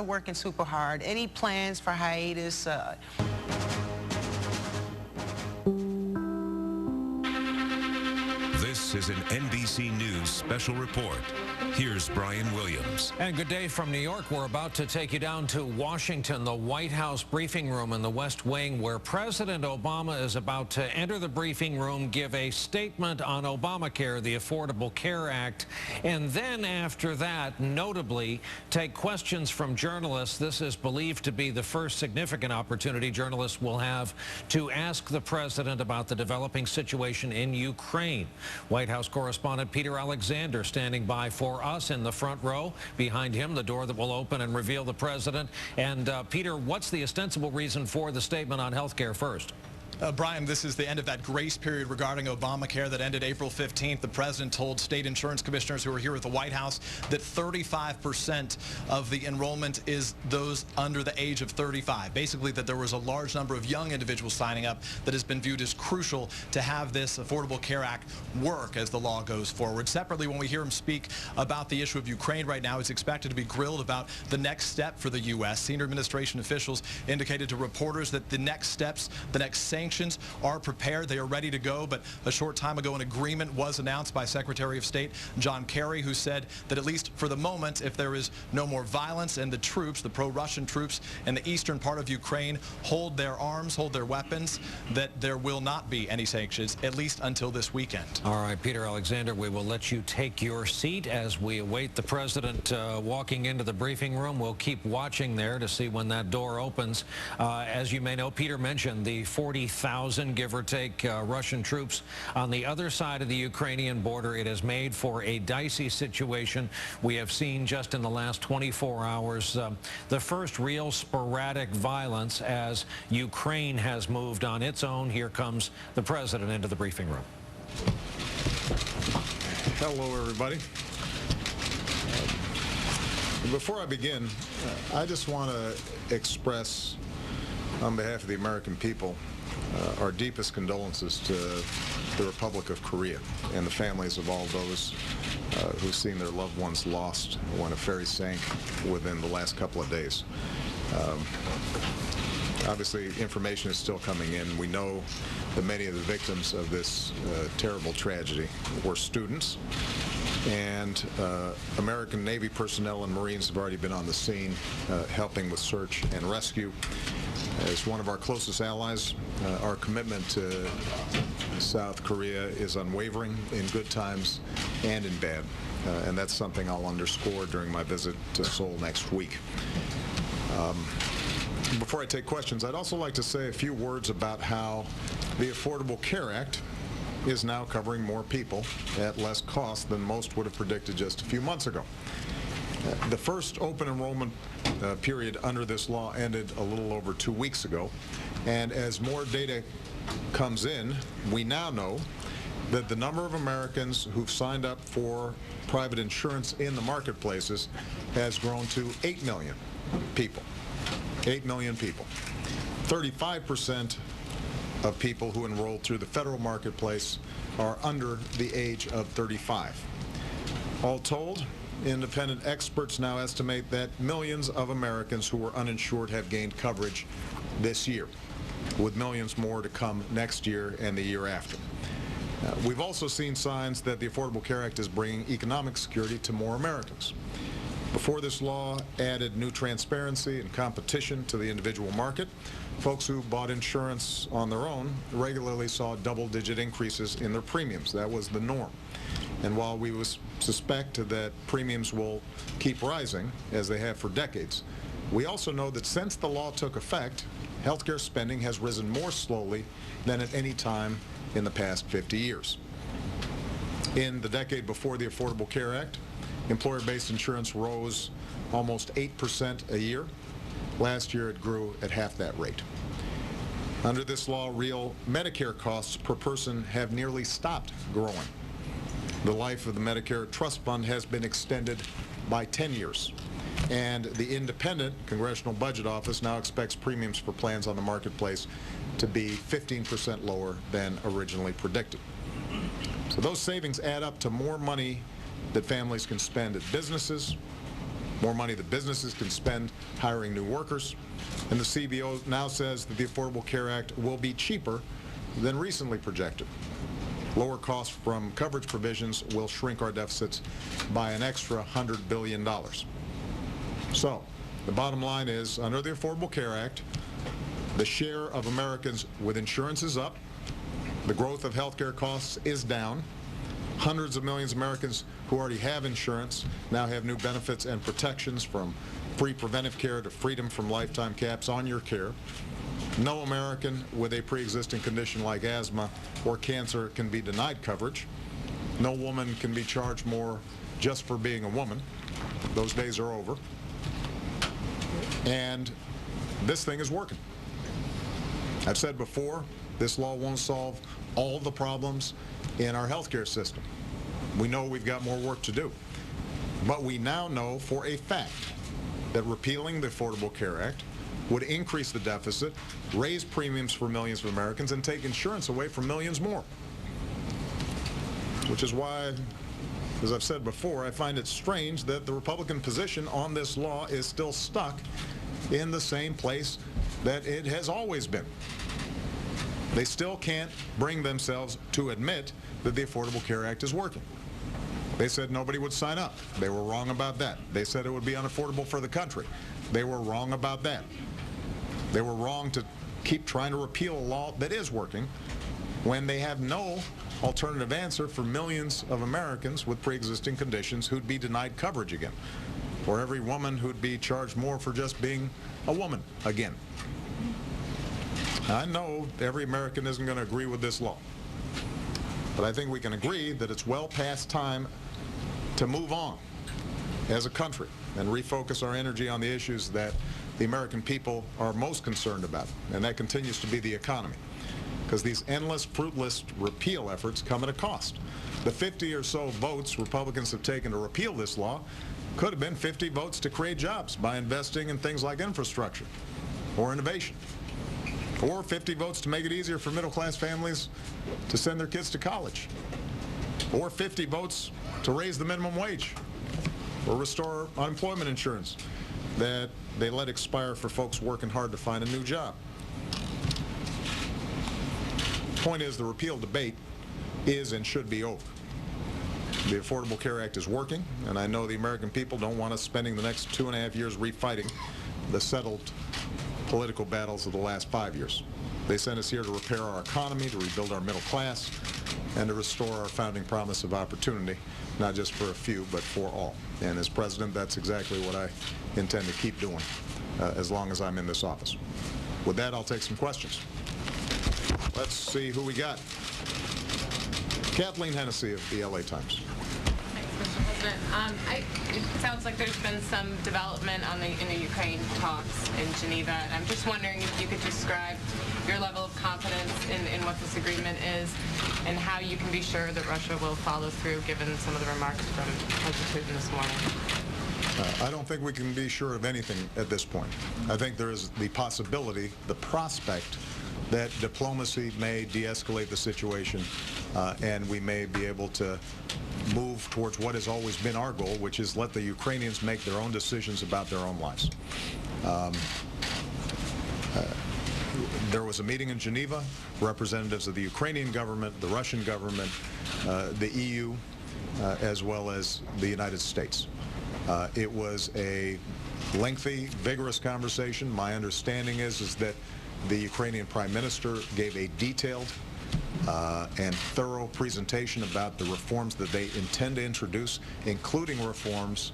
Working super hard. Any plans for hiatus? This is an NBC News Special Report. Here's Brian Williams. And good day from New York. We're about to take you down to Washington, the White House briefing room in the West Wing, where President Obama is about to enter the briefing room, give a statement on Obamacare, the Affordable Care Act, and then after that, notably, take questions from journalists. This is believed to be the first significant opportunity journalists will have to ask the president about the developing situation in Ukraine. White House correspondent Peter Alexander standing by for us in the front row. Behind him, the door that will open and reveal the president. And Peter, what's the ostensible reason for the statement on health care first? Brian, this is the end of that grace period regarding Obamacare that ended April 15th. The president told state insurance commissioners who were here at the White House that 35% of the enrollment is those under the age of 35. Basically, that there was a large number of young individuals signing up that has been viewed as crucial to have this Affordable Care Act work as the law goes forward. Separately, when we hear him speak about the issue of Ukraine right now, he's expected to be grilled about the next step for the U.S. Senior administration officials indicated to reporters that the next steps, the next sanctions are prepared. They are ready to go. But a short time ago, an agreement was announced by Secretary of State John Kerry, who said that at least for the moment, if there is no more violence and the troops, the pro-Russian troops in the eastern part of Ukraine hold their arms, hold their weapons, that there will not be any sanctions, at least until this weekend. All right, Peter Alexander, we will let you take your seat as we await the president walking into the briefing room. We'll keep watching there to see when that door opens. As you may know, Peter mentioned the 40,000, give or take, Russian troops on the other side of the Ukrainian border. It has made for a dicey situation. We have seen just in the last 24 hours the first real sporadic violence as Ukraine has moved on its own. Here comes the president into the briefing room. Hello, everybody. Before I begin, I just want to express on behalf of the American people our deepest condolences to the Republic of Korea and the families of all those who've seen their loved ones lost when a ferry sank within the last couple of days. Obviously, information is still coming in. We know that many of the victims of this terrible tragedy were students, and American Navy personnel and Marines have already been on the scene helping with search and rescue. As one of our closest allies, our commitment to South Korea is unwavering in good times and in bad, and that's something I'll underscore during my visit to Seoul next week. Before I take questions, I'd also like to say a few words about how the Affordable Care Act is now covering more people at less cost than most would have predicted just a few months ago. The first open enrollment period under this law ended a little over 2 weeks ago, and as more data comes in, we now know that the number of Americans who've signed up for private insurance in the marketplaces has grown to 8 million people. 8 million people. 35% of people who enrolled through the federal marketplace are under the age of 35. All told, independent experts now estimate that millions of Americans who were uninsured have gained coverage this year, with millions more to come next year and the year after. We've also seen signs that the Affordable Care Act is bringing economic security to more Americans. Before this law added new transparency and competition to the individual market, folks who bought insurance on their own regularly saw double-digit increases in their premiums. That was the norm. And while we suspect that premiums will keep rising, as they have for decades, we also know that since the law took effect, healthcare spending has risen more slowly than at any time in the past 50 years. In the decade before the Affordable Care Act, employer-based insurance rose almost 8% a year. Last year, it grew at half that rate. Under this law, real Medicare costs per person have nearly stopped growing. The life of the Medicare Trust Fund has been extended by 10 years. And the independent Congressional Budget Office now expects premiums for plans on the marketplace to be 15% lower than originally predicted. So those savings add up to more money that families can spend at businesses, more money that businesses can spend hiring new workers. And the CBO now says that the Affordable Care Act will be cheaper than recently projected. Lower costs from coverage provisions will shrink our deficits by an extra $100 billion. So, the bottom line is, under the Affordable Care Act, the share of Americans with insurance is up, the growth of health care costs is down, hundreds of millions of Americans who already have insurance now have new benefits and protections, from free preventive care to freedom from lifetime caps on your care. No American with a pre-existing condition like asthma or cancer can be denied coverage. No woman can be charged more just for being a woman. Those days are over. And this thing is working. I've said before, this law won't solve all the problems in our healthcare system. We know we've got more work to do. But we now know for a fact that repealing the Affordable Care Act would increase the deficit, raise premiums for millions of Americans, and take insurance away from millions more. Which is why, as I've said before, I find it strange that the Republican position on this law is still stuck in the same place that it has always been. They still can't bring themselves to admit that the Affordable Care Act is working. They said nobody would sign up. They were wrong about that. They said it would be unaffordable for the country. They were wrong about that. They were wrong to keep trying to repeal a law that is working when they have no alternative answer for millions of Americans with pre-existing conditions who'd be denied coverage again, or every woman who'd be charged more for just being a woman again. I know every American isn't going to agree with this law, but I think we can agree that it's well past time to move on as a country and refocus our energy on the issues that the American people are most concerned about, and that continues to be the economy. Because these endless, fruitless repeal efforts come at a cost. The 50 or so votes Republicans have taken to repeal this law could have been 50 votes to create jobs by investing in things like infrastructure or innovation, or 50 votes to make it easier for middle-class families to send their kids to college, or 50 votes to raise the minimum wage or restore unemployment insurance that they let expire for folks working hard to find a new job. The point is, the repeal debate is and should be over. The Affordable Care Act is working, and I know the American people don't want us spending the next 2.5 years refighting the settled political battles of the last 5 years. They sent us here to repair our economy, to rebuild our middle class, and to restore our founding promise of opportunity, not just for a few, but for all. And as president, that's exactly what I intend to keep doing as long as I'm in this office. With that, I'll take some questions. Let's see who we got. Kathleen Hennessy of the LA Times. Thanks, Mr. President. It sounds like there's been some development in the Ukraine talks in Geneva. And I'm just wondering if you could describe your level of confidence in what this agreement is and how you can be sure that Russia will follow through, given some of the remarks from President Putin this morning. I don't think we can be sure of anything at this point. I think there is the possibility, the prospect, that diplomacy may de-escalate the situation and we may be able to move towards what has always been our goal, which is let the Ukrainians make their own decisions about their own lives. There was a meeting in Geneva, representatives of the Ukrainian government, the Russian government, the EU, as well as the United States. It was a lengthy, vigorous conversation. My understanding is that the Ukrainian Prime Minister gave a detailed and thorough presentation about the reforms that they intend to introduce, including reforms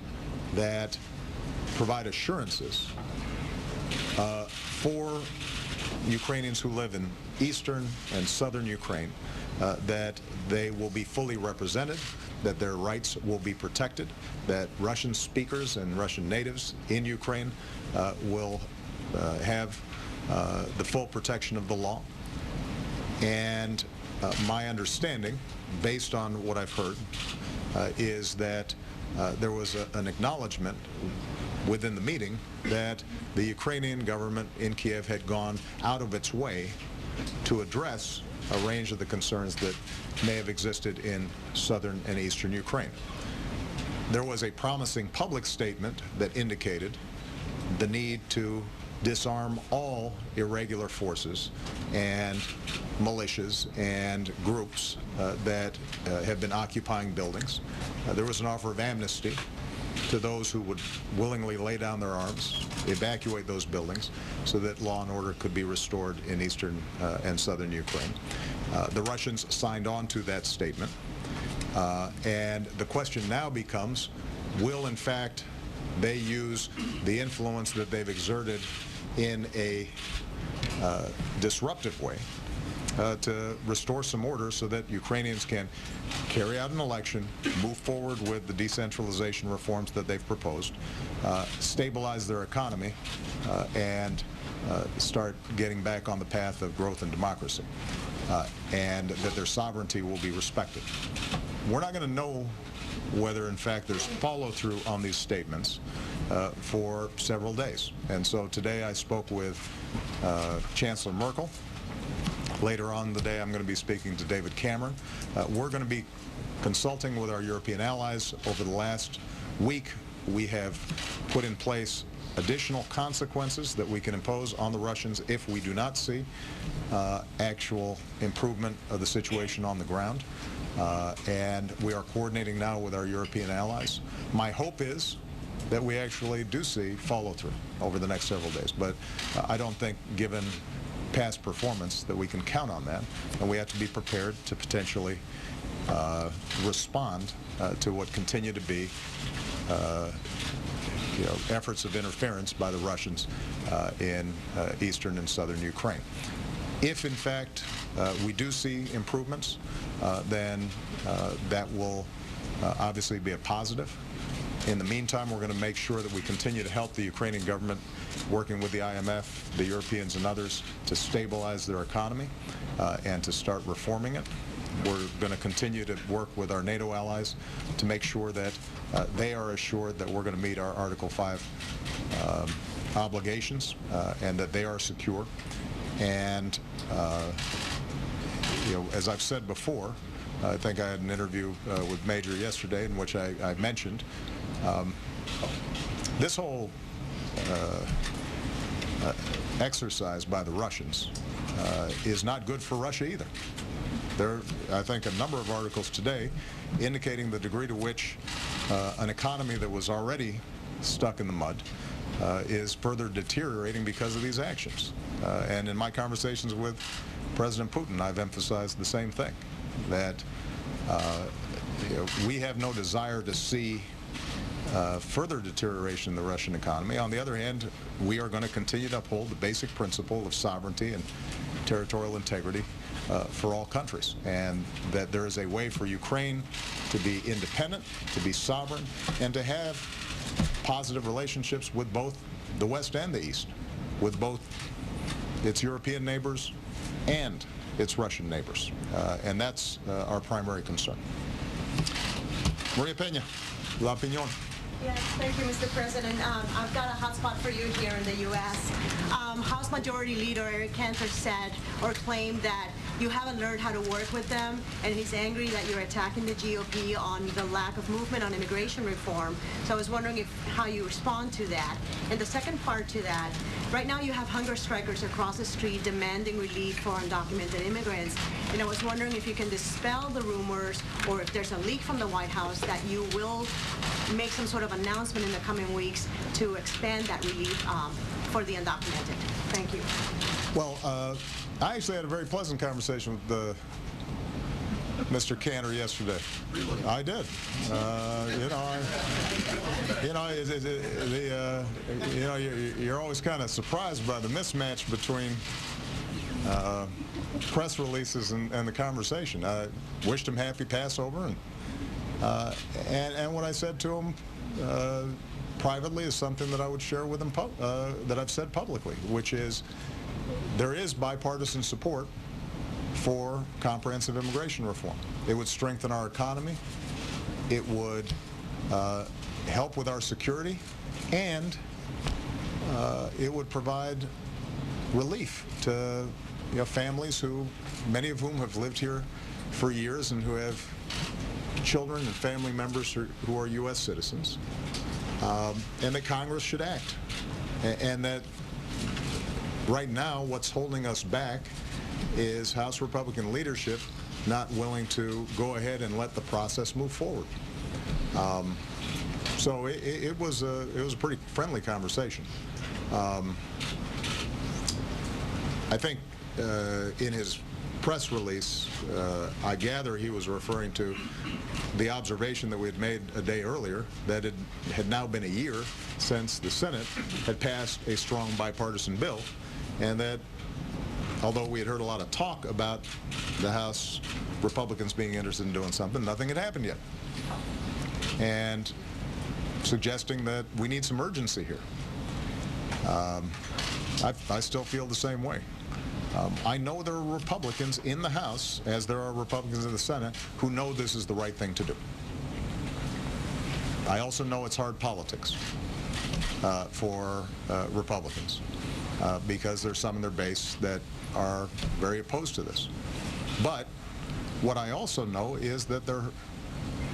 that provide assurances for Ukrainians who live in eastern and southern Ukraine that they will be fully represented, that their rights will be protected, that Russian speakers and Russian natives in Ukraine will have the full protection of the law. And my understanding, based on what I've heard, is that there was an acknowledgement within the meeting that the Ukrainian government in Kiev had gone out of its way to address a range of the concerns that may have existed in southern and eastern Ukraine. there was a promising public statement that indicated the need to disarm all irregular forces and militias and groups that have been occupying buildings. There was an offer of amnesty to those who would willingly lay down their arms, evacuate those buildings, so that law and order could be restored in eastern and southern Ukraine. The Russians signed on to that statement, and the question now becomes, will in fact they use the influence that they've exerted in a disruptive way to restore some order so that Ukrainians can carry out an election, move forward with the decentralization reforms that they've proposed, stabilize their economy, and start getting back on the path of growth and democracy, and that their sovereignty will be respected. We're not going to know whether in fact there's follow-through on these statements for several days. And so today I spoke with Chancellor Merkel. Later on in the day I'm going to be speaking to David Cameron. We're going to be consulting with our European allies. Over the last week we have put in place additional consequences that we can impose on the Russians if we do not see actual improvement of the situation on the ground. And we are coordinating now with our European allies. My hope is that we actually do see follow-through over the next several days. But I don't think, given past performance, that we can count on that. And we have to be prepared to potentially respond to what continue to be efforts of interference by the Russians in eastern and southern Ukraine. If, in fact, we do see improvements, then that will obviously be a positive. In the meantime, we're going to make sure that we continue to help the Ukrainian government, working with the IMF, the Europeans, and others, to stabilize their economy and to start reforming it. We're going to continue to work with our NATO allies to make sure that they are assured that we're going to meet our Article 5 obligations and that they are secure. And as I've said before, I think I had an interview with Major yesterday in which I mentioned this whole exercise by the Russians is not good for Russia either. There are, I think, a number of articles today indicating the degree to which an economy that was already stuck in the mud is further deteriorating because of these actions. And in my conversations with President Putin, I've emphasized the same thing, that we have no desire to see further deterioration in the Russian economy. On the other hand, we are going to continue to uphold the basic principle of sovereignty and territorial integrity for all countries, and that there is a way for Ukraine to be independent, to be sovereign, and to have positive relationships with both the West and the East, with both its European neighbors and its Russian neighbors. And that's our primary concern. Maria Peña, La Opinión. Yes, thank you, Mr. President. I've got a hot spot for you here in the U.S. House Majority Leader Eric Cantor said or claimed that you haven't learned how to work with them, and he's angry that you're attacking the GOP on the lack of movement on immigration reform. So I was wondering how you respond to that. And the second part to that, right now you have hunger strikers across the street demanding relief for undocumented immigrants. And I was wondering if you can dispel the rumors, or if there's a leak from the White House, that you will make some sort of announcement in the coming weeks to expand that relief for the undocumented. Thank you. Well, I actually had a very pleasant conversation with Mr. Cantor yesterday. Really? I did. You're always kind of surprised by the mismatch between press releases and the conversation. I wished him happy Passover, and what I said to him privately is something that I would share with him, that I've said publicly, which is there is bipartisan support for comprehensive immigration reform. It would strengthen our economy, it would help with our security, and it would provide relief to families who, many of whom have lived here for years and who have children and family members who are U.S. citizens, and that Congress should act. And that right now what's holding us back is House Republican leadership not willing to go ahead and let the process move forward. So it was a pretty friendly conversation. I think in his press release, I gather he was referring to the observation that we had made a day earlier, that it had now been a year since the Senate had passed a strong bipartisan bill, and that although we had heard a lot of talk about the House Republicans being interested in doing something, nothing had happened yet. And suggesting that we need some urgency here. I still feel the same way. I know there are Republicans in the House, as there are Republicans in the Senate, who know this is the right thing to do. I also know it's hard politics for Republicans because there's some in their base that are very opposed to this. But what I also know is that there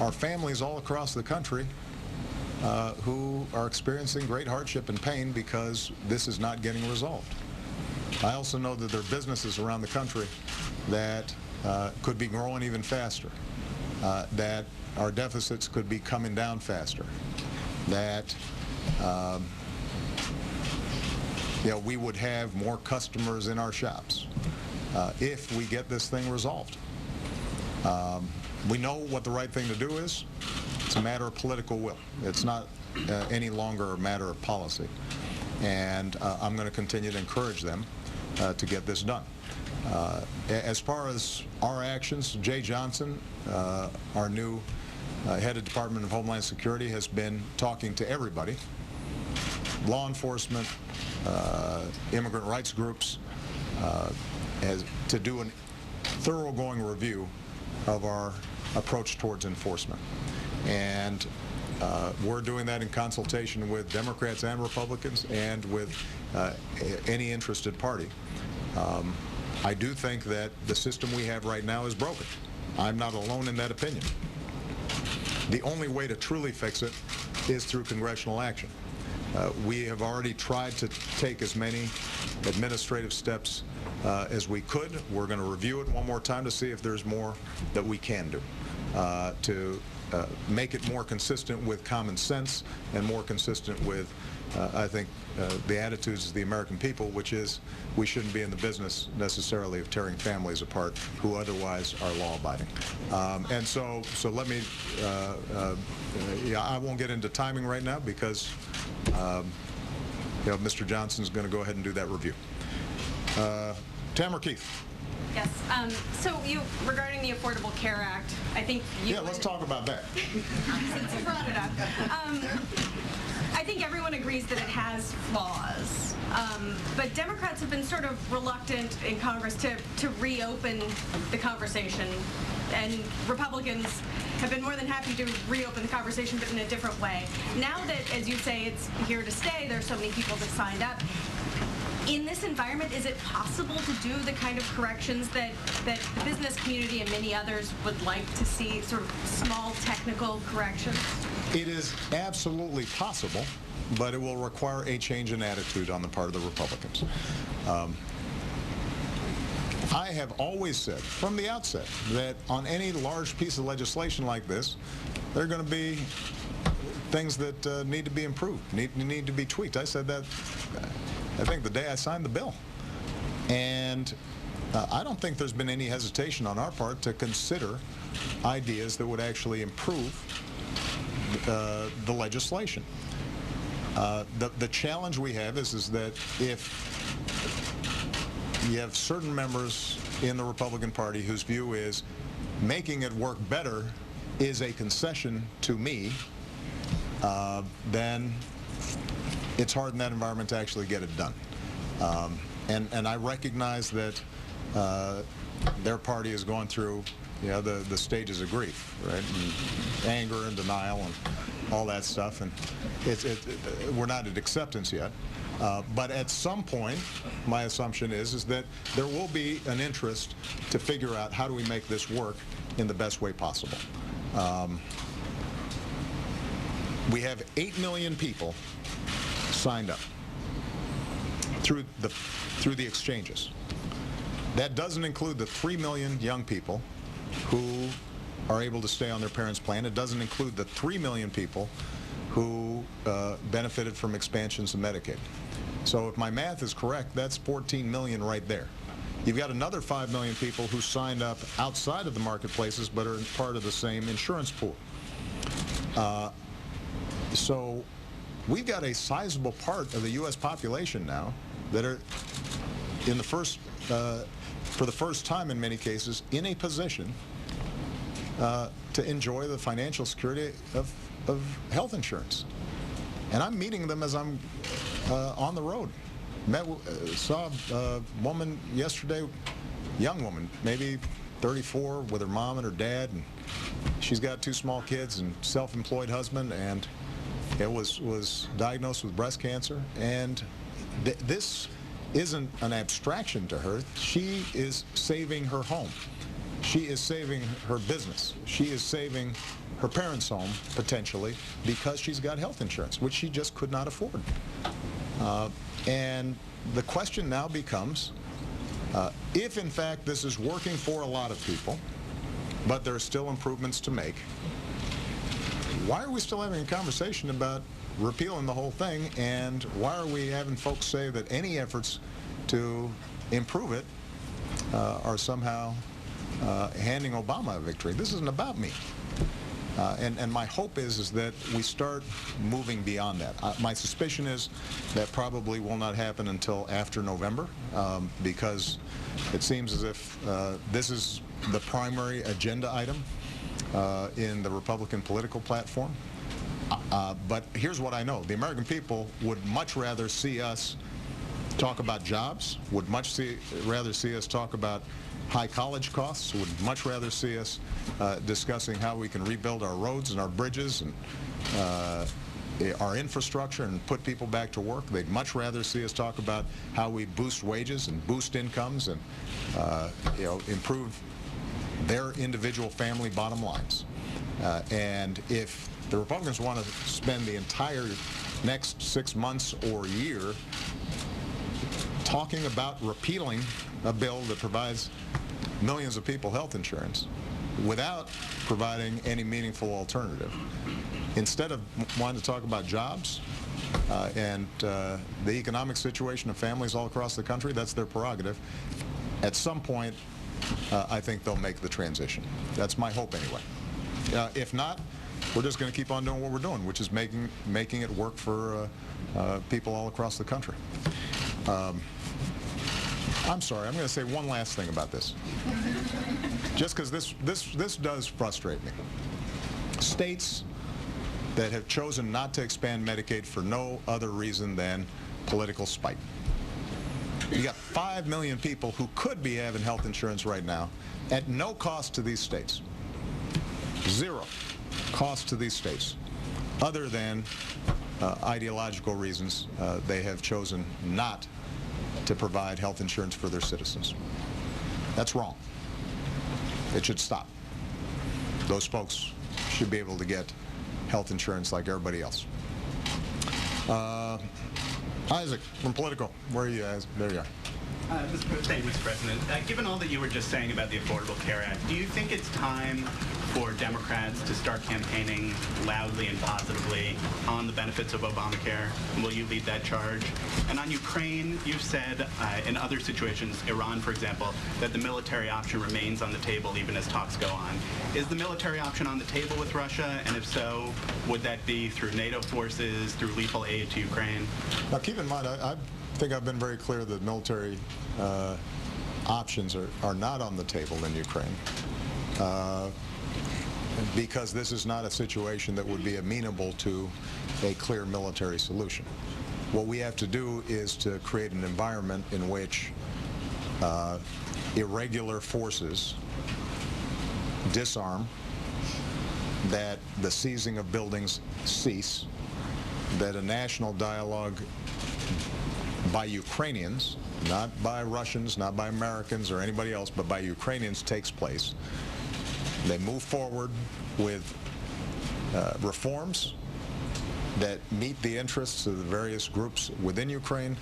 are families all across the country who are experiencing great hardship and pain because this is not getting resolved. I also know that there are businesses around the country that could be growing even faster, that our deficits could be coming down faster, that we would have more customers in our shops if we get this thing resolved. We know what the right thing to do is. It's a matter of political will. It's not any longer a matter of policy. And I'm going to continue to encourage them to get this done. As far as our actions, Jay Johnson, our new head of Department of Homeland Security, has been talking to everybody, law enforcement, immigrant rights groups, to do a thoroughgoing review of our approach towards enforcement. And we're doing that in consultation with Democrats and Republicans and with any interested party. I do think that the system we have right now is broken. I'm not alone in that opinion. The only way to truly fix it is through congressional action. We have already tried to take as many administrative steps as we could. We're going to review it one more time to see if there's more that we can do to make it more consistent with common sense and more consistent with, I think, the attitudes of the American people, which is we shouldn't be in the business necessarily of tearing families apart who otherwise are law-abiding. And so let me, I won't get into timing right now because Mr. Johnson's going to go ahead and do that review. Tamara Keith. Yes. So regarding the Affordable Care Act, I think you... Yeah, let's talk about that. Since you brought it up. I think everyone agrees that it has flaws. But Democrats have been sort of reluctant in Congress to reopen the conversation. And Republicans have been more than happy to reopen the conversation, but in a different way. Now that, as you say, it's here to stay, there's so many people that signed up. In this environment, is it possible to do the kind of corrections that the business community and many others would like to see, sort of small technical corrections? It is absolutely possible, but it will require a change in attitude on the part of the Republicans. I have always said from the outset that on any large piece of legislation like this, there are going to be things that need to be improved, need to be tweaked. I said that I think the day I signed the bill. And I don't think there's been any hesitation on our part to consider ideas that would actually improve the legislation. The challenge we have is that if you have certain members in the Republican Party whose view is making it work better is a concession to me, then it's hard in that environment to actually get it done. And I recognize that their party is going through the stages of grief, right? And anger and denial and all that stuff. And we're not at acceptance yet. But at some point, my assumption is that there will be an interest to figure out how do we make this work in the best way possible. We have 8 million people signed up through the exchanges. That doesn't include the 3 million young people who are able to stay on their parents' plan. It doesn't include the 3 million people who benefited from expansions of Medicaid. So if my math is correct, that's 14 million right there. You've got another 5 million people who signed up outside of the marketplaces but are part of the same insurance pool. So we've got a sizable part of the U.S. population now that are in the for the first time in many cases, in a position to enjoy the financial security of health insurance. And I'm meeting them as I'm on the road. Saw a woman yesterday, young woman, maybe 34, with her mom and her dad, and she's got 2 small kids and self-employed husband, and it was diagnosed with breast cancer. And this isn't an abstraction to her. She is saving her home. She is saving her business. She is saving her parents' home, potentially, because she's got health insurance, which she just could not afford. And the question now becomes, if in fact this is working for a lot of people, but there are still improvements to make, why are we still having a conversation about repealing the whole thing, and why are we having folks say that any efforts to improve it are somehow handing Obama a victory? This isn't about me. And my hope is that we start moving beyond that. My suspicion is that probably will not happen until after November, because it seems as if this is the primary agenda item in the Republican political platform. But here's what I know. The American people would much rather see us talk about jobs, would much rather see us talk about high college costs, would much rather see us discussing how we can rebuild our roads and our bridges and our infrastructure and put people back to work. They'd much rather see us talk about how we boost wages and boost incomes and improve their individual family bottom lines. And if the Republicans want to spend the entire next 6 months or year talking about repealing a bill that provides millions of people health insurance without providing any meaningful alternative, instead of wanting to talk about jobs and the economic situation of families all across the country, that's their prerogative. At some point, I think they'll make the transition. That's my hope anyway. If not, we're just going to keep on doing what we're doing, which is making it work for people all across the country. I'm sorry, I'm going to say one last thing about this, just because this does frustrate me. States that have chosen not to expand Medicaid for no other reason than political spite. You got 5 million people who could be having health insurance right now at no cost to these states. 0 cost to these states, other than ideological reasons. They have chosen not to provide health insurance for their citizens. That's wrong. It should stop. Those folks should be able to get health insurance like everybody else. Isaac from Politico, where are you guys? There you are. Thank you, Mr. President. Given all that you were just saying about the Affordable Care Act, do you think it's time for Democrats to start campaigning loudly and positively on the benefits of Obamacare? Will you lead that charge? And on Ukraine, you've said in other situations, Iran, for example, that the military option remains on the table even as talks go on. Is the military option on the table with Russia? And if so, would that be through NATO forces, through lethal aid to Ukraine? Now, keep in mind, I think I've been very clear that military options are not on the table in Ukraine, because this is not a situation that would be amenable to a clear military solution. What we have to do is to create an environment in which irregular forces disarm, that the seizing of buildings cease, that a national dialogue by Ukrainians, not by Russians, not by Americans or anybody else, but by Ukrainians takes place, they move forward with reforms that meet the interests of the various groups within Ukraine,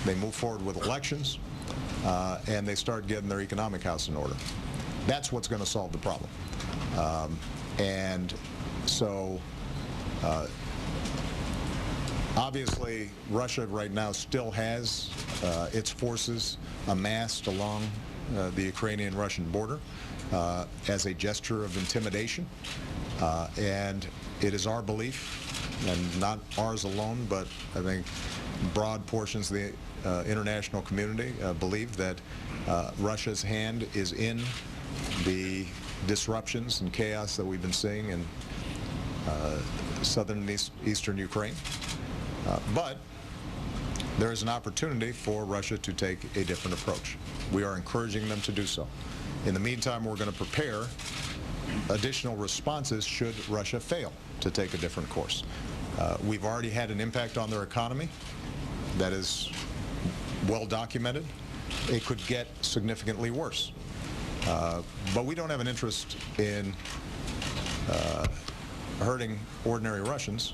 they move forward with elections, and they start getting their economic house in order. That's what's going to solve the problem. And so obviously Russia right now still has its forces amassed along the Ukrainian-Russian border as a gesture of intimidation, and it is our belief, and not ours alone, but I think broad portions of the international community believe that Russia's hand is in the disruptions and chaos that we've been seeing in southern and eastern Ukraine. But there is an opportunity for Russia to take a different approach. We are encouraging them to do so. In the meantime, we're going to prepare additional responses should Russia fail to take a different course. We've already had an impact on their economy that is well documented. It could get significantly worse. But we don't have an interest in hurting ordinary Russians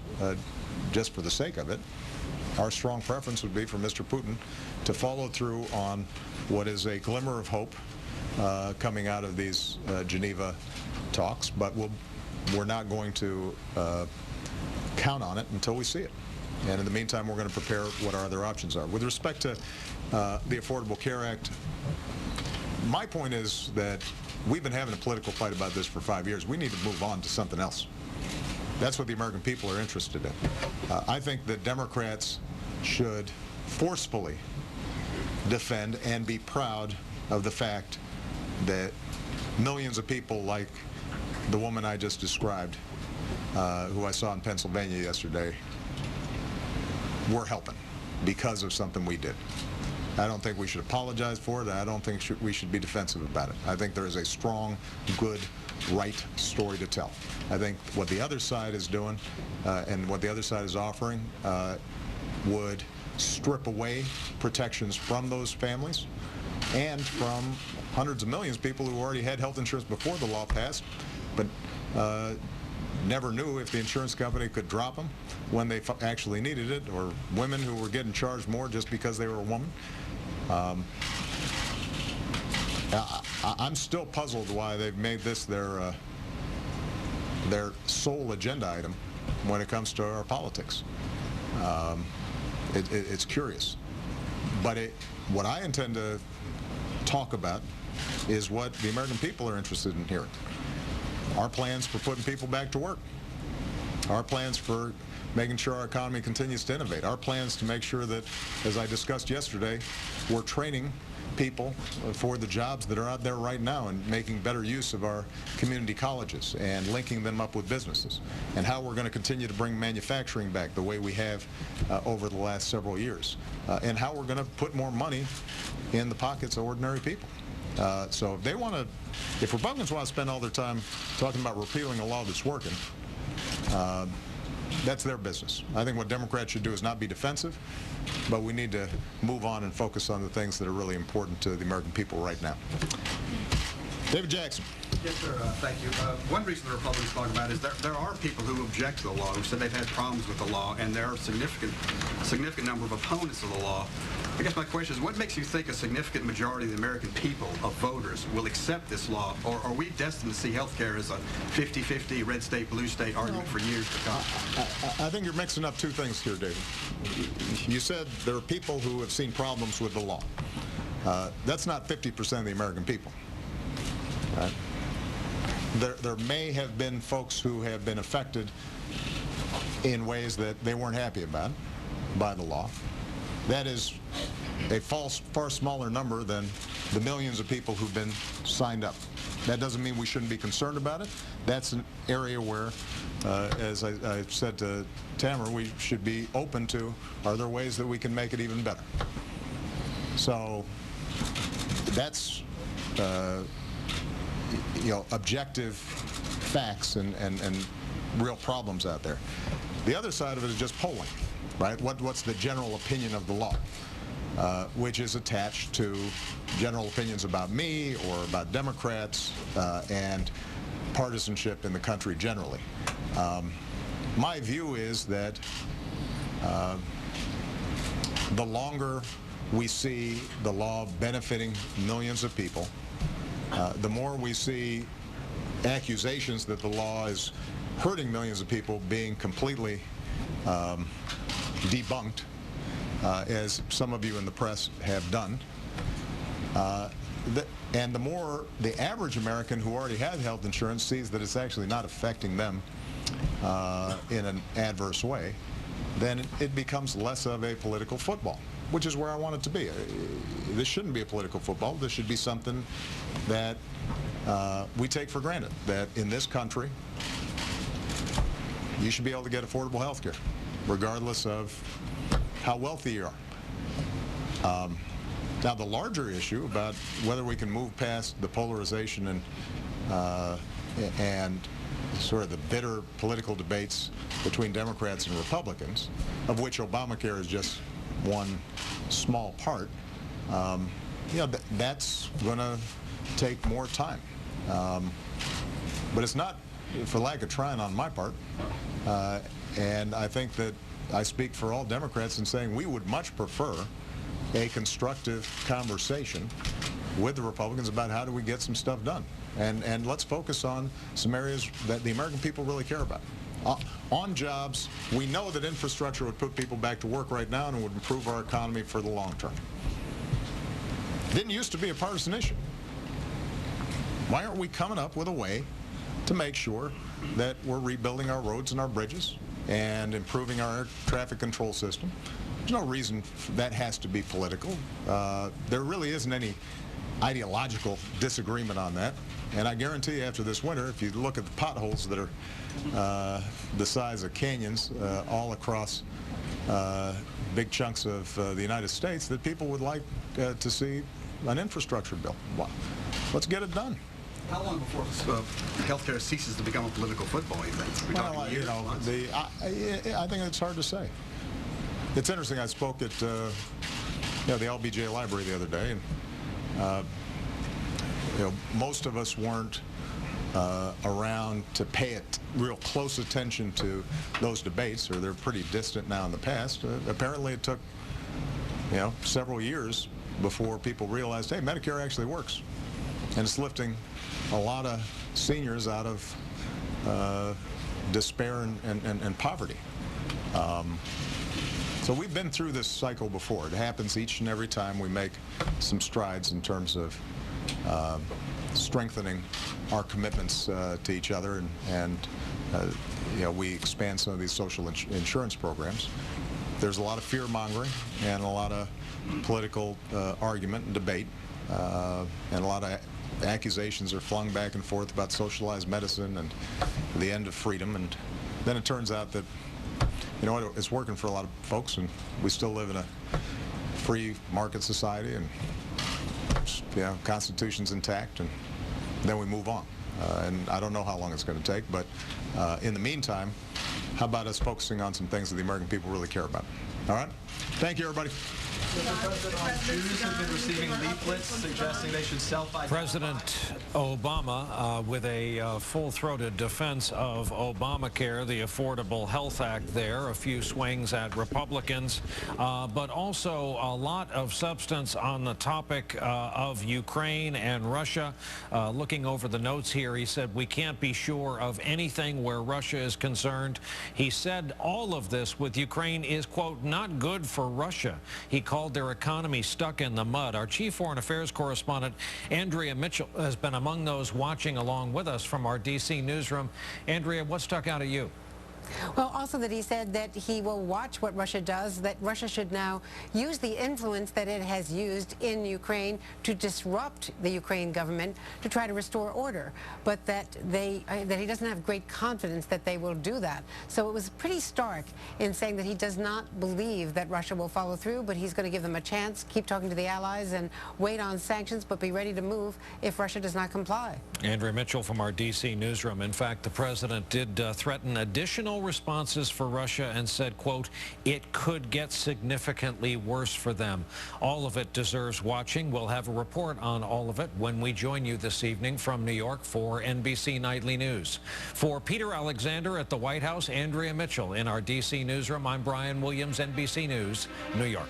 just for the sake of it. Our strong preference would be for Mr. Putin to follow through on what is a glimmer of hope coming out of these Geneva talks, but we're not going to count on it until we see it. And in the meantime, we're going to prepare what our other options are. With respect to the Affordable Care Act, my point is that we've been having a political fight about this for 5 years. We need to move on to something else. That's what the American people are interested in. I think that Democrats should forcefully defend and be proud of the fact that millions of people like the woman I just described, who I saw in Pennsylvania yesterday, were helping because of something we did. I don't think we should apologize for it. I don't think we should be defensive about it. I think there is a strong, good, right story to tell. I think what the other side is doing and what the other side is offering would strip away protections from those families and from hundreds of millions of people who already had health insurance before the law passed, but never knew if the insurance company could drop them when they actually needed it, or women who were getting charged more just because they were a woman. I'm still puzzled why they've made this their sole agenda item when it comes to our politics. It's curious. But what I intend to talk about is what the American people are interested in hearing. Our plans for putting people back to work. Our plans for making sure our economy continues to innovate. Our plans to make sure that, as I discussed yesterday, we're training people for the jobs that are out there right now and making better use of our community colleges and linking them up with businesses, and how we're going to continue to bring manufacturing back the way we have over the last several years, and how we're going to put more money in the pockets of ordinary people. So if Republicans want to spend all their time talking about repealing a law that's working, that's their business. I think what Democrats should do is not be defensive, but we need to move on and focus on the things that are really important to the American people right now. David Jackson. Yes, sir. Thank you. One reason the Republicans talk about is there are people who object to the law, who said they've had problems with the law, and there are a significant number of opponents of the law. I guess my question is, what makes you think a significant majority of the American people, of voters, will accept this law? Or are we destined to see health care as a 50-50 red state, blue state argument for years to come? I think you're mixing up two things here, David. You said there are people who have seen problems with the law. That's not 50% of the American people. Right? There may have been folks who have been affected in ways that they weren't happy about by the law. That is a far smaller number than the millions of people who've been signed up. That doesn't mean we shouldn't be concerned about it. That's an area where, as I said to Tamara, we should be open to, are there ways that we can make it even better? So that's objective facts and real problems out there. The other side of it is just polling, right? What's the general opinion of the law? which is attached to general opinions about me or about Democrats and partisanship in the country generally. My view is that the longer we see the law benefiting millions of people, the more we see accusations that the law is hurting millions of people being completely debunked, as some of you in the press have done. And the more the average American who already has health insurance sees that it's actually not affecting them in an adverse way, then it becomes less of a political football, which is where I want it to be. This shouldn't be a political football. This should be something that we take for granted, that in this country, you should be able to get affordable health care, regardless of how wealthy you are. Now, the larger issue about whether we can move past the polarization and sort of the bitter political debates between Democrats and Republicans, of which Obamacare is just one small part, you know, that's going to take more time. But it's not for lack of trying on my part. And I think that I speak for all Democrats in saying we would much prefer a constructive conversation with the Republicans about how do we get some stuff done. And let's focus on some areas that the American people really care about. On jobs, we know that infrastructure would put people back to work right now and would improve our economy for the long term. Didn't used to be a partisan issue. Why aren't we coming up with a way to make sure that we're rebuilding our roads and our bridges and improving our air traffic control system? There's no reason that has to be political. There really isn't any ideological disagreement on that. And I guarantee you after this winter, if you look at the potholes that are the size of canyons all across big chunks of the United States, that people would like to see an infrastructure bill. Well, let's get it done. How long before healthcare ceases to become a political football, you think? Well, you know, I think it's hard to say. It's interesting. I spoke at the LBJ Library the other day, and you know, most of us weren't around to pay it real close attention to those debates, or they're pretty distant now in the past. Apparently, it took several years before people realized, hey, Medicare actually works, and it's lifting a lot of seniors out of despair and poverty. So we've been through this cycle before. It happens each and every time we make some strides in terms of strengthening our commitments to each other, and we expand some of these social insurance programs. There's a lot of fear-mongering and a lot of political argument and debate, and a lot of accusations are flung back and forth about socialized medicine and the end of freedom, and then it turns out that it's working for a lot of folks, and we still live in a free market society, and Constitution's intact, and then we move on. And I don't know how long it's going to take, but in the meantime, how about us focusing on some things that the American people really care about? All right? Thank you, everybody. Jews have been receiving leaflets suggesting they should self-identify. President Obama with a full-throated defense of Obamacare, the Affordable Health Act there, a few swings at Republicans, but also a lot of substance on the topic of Ukraine and Russia. Looking over the notes here, he said, we can't be sure of anything where Russia is concerned. He said all of this with Ukraine is, quote, not good for Russia. He called their economy stuck in the mud. Our chief foreign affairs correspondent, Andrea Mitchell, has been among those watching along with us from our D.C. newsroom. Andrea, what stuck out at you? Well, also that he said that he will watch what Russia does, that Russia should now use the influence that it has used in Ukraine to disrupt the Ukraine government to try to restore order, but that he doesn't have great confidence that they will do that. So it was pretty stark in saying that he does not believe that Russia will follow through, but he's going to give them a chance, keep talking to the allies, and wait on sanctions, but be ready to move if Russia does not comply. Andrea Mitchell from our D.C. newsroom. In fact, the president did threaten additional no responses for Russia and said, quote, it could get significantly worse for them. All of it deserves watching. We'll have a report on all of it when we join you this evening from New York for NBC Nightly News. For Peter Alexander at the White House, Andrea Mitchell in our D.C. newsroom, I'm Brian Williams, NBC News, New York.